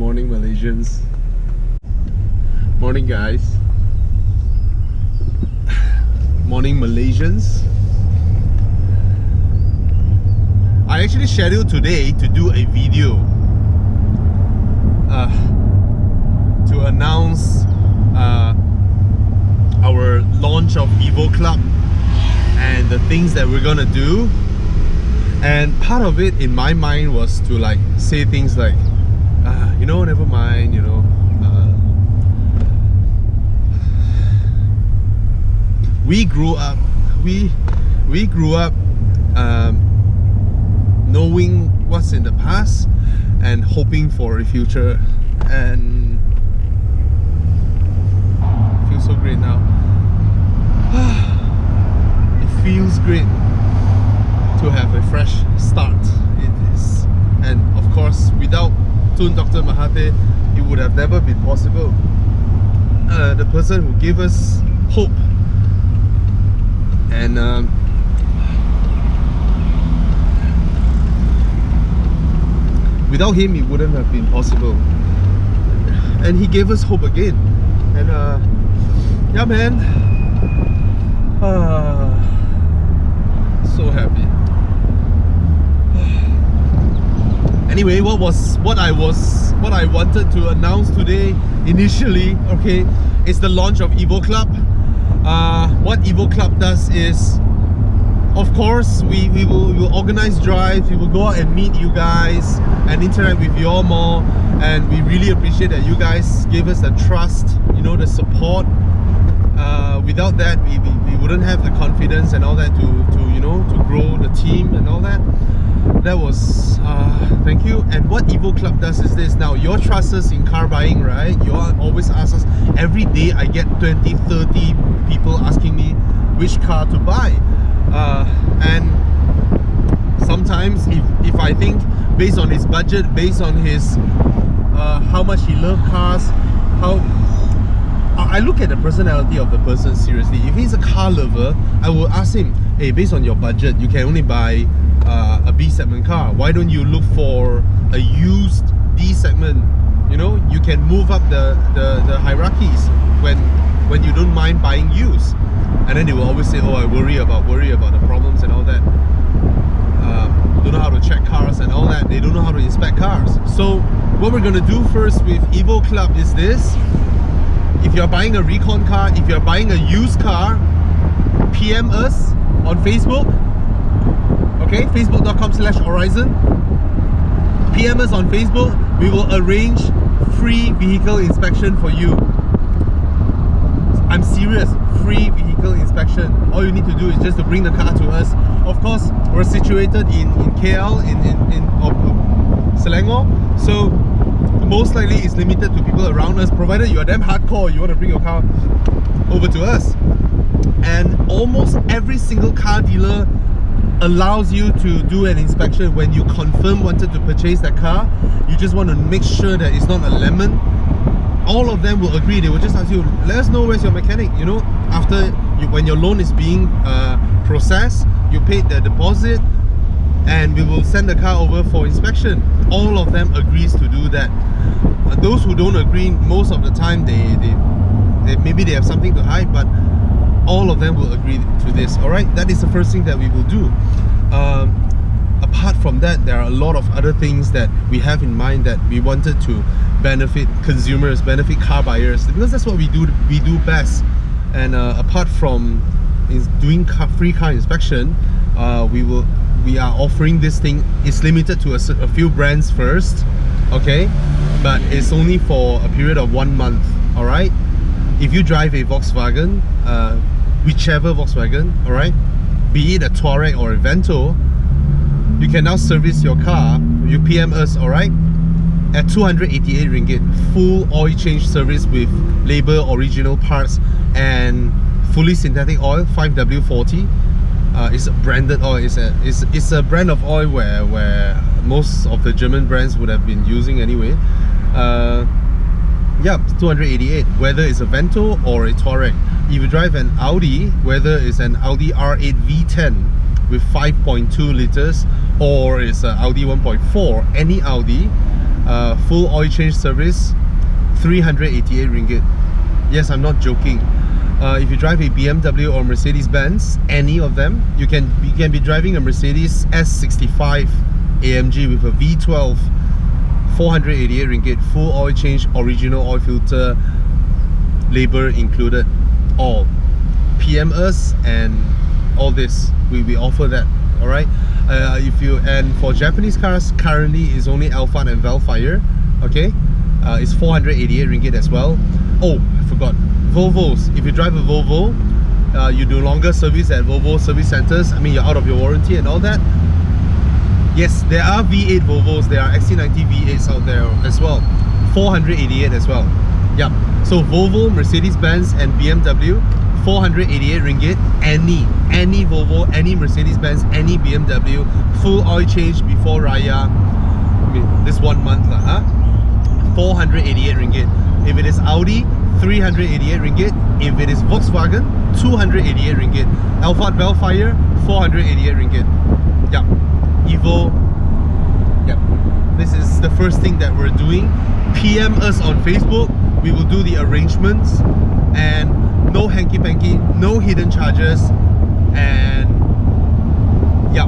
Morning, Malaysians. Morning, guys. Morning, Malaysians. I actually scheduled today to do a video to announce our launch of Evo Club and the things that we're gonna do. And part of it in my mind was to like say things like, you know, never mind, you know, we grew up knowing what's in the past and hoping for a future, and it feels so great now. It feels great to have a fresh start. It is, and of course without Tun Dr. Mahathir, it would have never been possible. The person who gave us hope, and without him it wouldn't have been possible. And he gave us hope again. And yeah, man, so happy. Anyway, what I wanted to announce today initially, okay, is the launch of Evo Club. What Evo Club does is, of course, we will organize drives, we will go out and meet you guys and interact with you all more, and we really appreciate that you guys gave us the trust, you know, the support. Without that, we wouldn't have the confidence and all that to you know, to grow the team and all that. That was thank you. And what Evo Club does is this. Now, your trust us in car buying, right? You always ask us. Every day I get 20, 30 people asking me which car to buy, and sometimes if I think based on his budget, based on his how much he loves cars, I look at the personality of the person seriously. If he's a car lover, I will ask him, hey, based on your budget, you can only buy a B segment car. Why don't you look for a used D segment? You know, you can move up the hierarchies when you don't mind buying used. And then they will always say, oh, I worry about the problems and all that. Don't know how to check cars and all that. They don't know how to inspect cars. So what we're gonna do first with Evo Club is this. If you're buying a recon car, if you're buying a used car, PM us on Facebook. Okay, facebook.com/Horizon. PM us on Facebook. We will arrange free vehicle inspection for you. I'm serious, free vehicle inspection. All you need to do is just to bring the car to us. Of course, we're situated in KL, in Selangor, so most likely it's limited to people around us, provided you are damn hardcore, you want to bring your car over to us. And almost every single car dealer allows you to do an inspection when you confirm wanted to purchase that car. You just want to make sure that it's not a lemon. All of them will agree. They will just ask you, let us know where's your mechanic. You know, when your loan is being processed, you paid the deposit, and we will send the car over for inspection. All of them agrees to do that. Those who don't agree, most of the time they maybe they have something to hide, but all of them will agree to this. All right, that is the first thing that we will do. Apart from that, there are a lot of other things that we have in mind that we wanted to benefit consumers, benefit car buyers, because that's what we do best. And apart from doing free car inspection, we are offering this thing. It's limited to a few brands first, okay, but it's only for a period of 1 month. All right, if you drive a Volkswagen, whichever Volkswagen, all right, be it a Touareg or a Vento, you can now service your car. You PM us, all right, at 288 ringgit, full oil change service with labor original parts and fully synthetic oil, 5W40. It's a branded oil. It's a brand of oil where most of the German brands would have been using anyway. Yeah, 288, whether it's a Vento or a Touareg. If you drive an Audi, whether it's an Audi R8 V10 with 5.2 liters or it's an Audi 1.4, any Audi, Full oil change service, 388 ringgit. Yes, I'm not joking. If you drive a BMW or Mercedes-Benz, any of them, you can be driving a Mercedes S65 AMG with a V12, 488 ringgit, full oil change, original oil filter, labor included, all. PM us and all this. We offer that. All right. And for Japanese cars, currently is only Alphard and Velfire. Okay, it's 488 ringgit as well. Oh, I forgot. Volvos. If you drive a Volvo, you no longer service at Volvo service centers. I mean, you're out of your warranty and all that. Yes, there are V8 Volvos. There are XC90 V8s out there as well. 488 as well. Yeah. So Volvo, Mercedes-Benz, and BMW. 488 ringgit, any Volvo, any Mercedes-Benz, any BMW, full oil change before Raya. I mean, this 1 month lah, huh? 488 ringgit. If it is Audi, 388 ringgit. If it is Volkswagen, 288 ringgit. Alphard Velfire, 488 ringgit. Yeah. Evo. Yeah. This is the first thing that we're doing. PM us on Facebook. We will do the arrangements, and no hanky-panky, no hidden charges, and yeah.